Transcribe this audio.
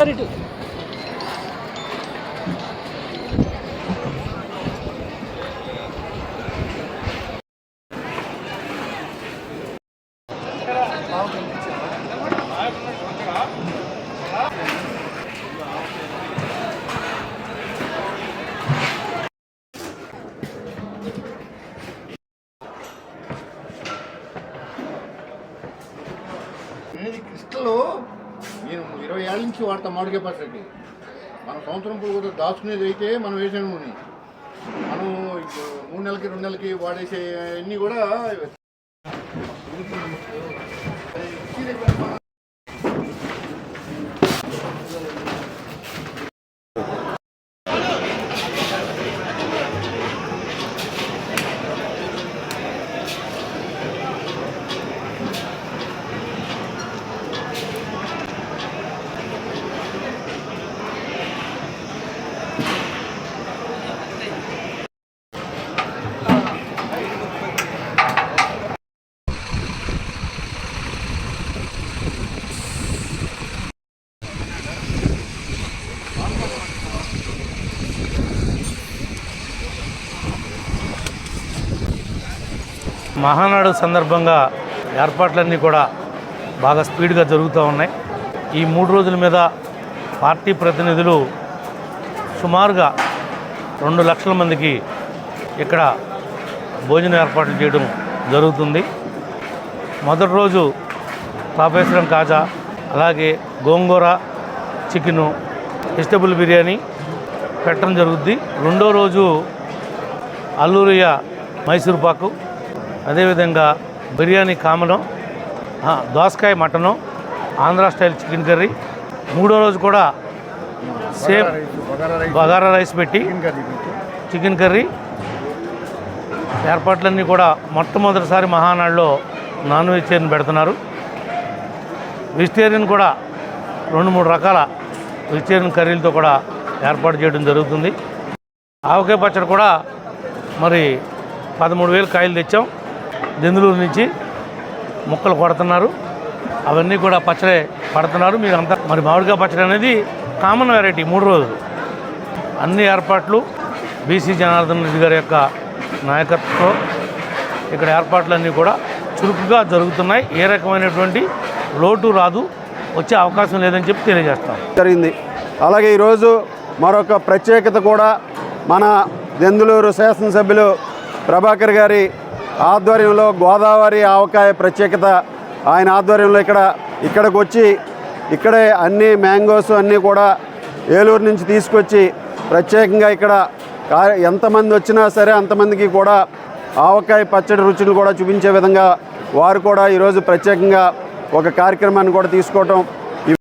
Crystal నేను 20 ఏళ్ళ నుంచి వాడతాం మామిడికాయ పచ్చడి. మన సంవత్సరం కూడా దాచుకునేది అయితే మనం వేసాను. మనం 3 నెలలకి 2 నెలలకి వాడేసే అన్నీ కూడా మహానాడు సందర్భంగా ఏర్పాట్లన్నీ కూడా బాగా స్పీడ్గా జరుగుతూ ఉన్నాయి. ఈ 3 రోజుల మీద పార్టీ ప్రతినిధులు సుమారుగా 2 లక్షల మందికి ఇక్కడ భోజన ఏర్పాట్లు చేయడం జరుగుతుంది. మొదటి రోజు తాపేశ్వరం కాజా, అలాగే గోంగూర చికెను, వెజిటబుల్ బిర్యానీ పెట్టడం జరుగుద్ది. రెండో రోజు అల్లూరియ మైసూర్ పాకు, అదేవిధంగా బిర్యానీ కామను, దోసకాయ mutton, Andhra style chicken curry. మూడో రోజు కూడా సేమ్ బగారా రైస్ పెట్టి చికెన్ కర్రీ. ఏర్పాట్లన్నీ కూడా మొట్టమొదటిసారి మహానాడులో నాన్ వెజిటేరియన్ పెడుతున్నారు. వెజిటేరియన్ కూడా 2-3 రకాల వెజిటేరియన్ కర్రీలతో కూడా ఏర్పాటు చేయడం జరుగుతుంది. ఆవకాయ పచ్చడి కూడా మరి 13,000 కాయలు తెచ్చాం. దెందులూరు నుంచి ముక్కలు కొడుతున్నారు. అవన్నీ కూడా పచ్చడి పడుతున్నారు. మీరు అంతా మరి మామిడికాయ పచ్చడి అనేది కామన్ వెరైటీ 3 రోజులు. అన్ని ఏర్పాట్లు బీసీ జనార్దన్ రెడ్డి గారి యొక్క నాయకత్వంలో ఇక్కడ ఏర్పాట్లన్నీ కూడా చురుకుగా జరుగుతున్నాయి. ఏ రకమైనటువంటి లోటు రాదు, వచ్చే అవకాశం లేదని చెప్పి తెలియజేస్తాం జరిగింది. అలాగే ఈరోజు మరొక ప్రత్యేకత కూడా మన దెందులూరు శాసనసభ్యులు ప్రభాకర్ గారి ఆధ్వర్యంలో గోదావరి ఆవకాయ ప్రత్యేకత. ఆయన ఆధ్వర్యంలో ఇక్కడికి వచ్చి ఇక్కడే అన్ని మ్యాంగోస్ అన్నీ కూడా ఏలూరు నుంచి తీసుకొచ్చి ప్రత్యేకంగా ఇక్కడ ఎంతమంది వచ్చినా సరే అంతమందికి కూడా ఆవకాయ పచ్చడి రుచులు కూడా చూపించే విధంగా వారు కూడా ఈరోజు ప్రత్యేకంగా ఒక కార్యక్రమాన్ని కూడా తీసుకోవటం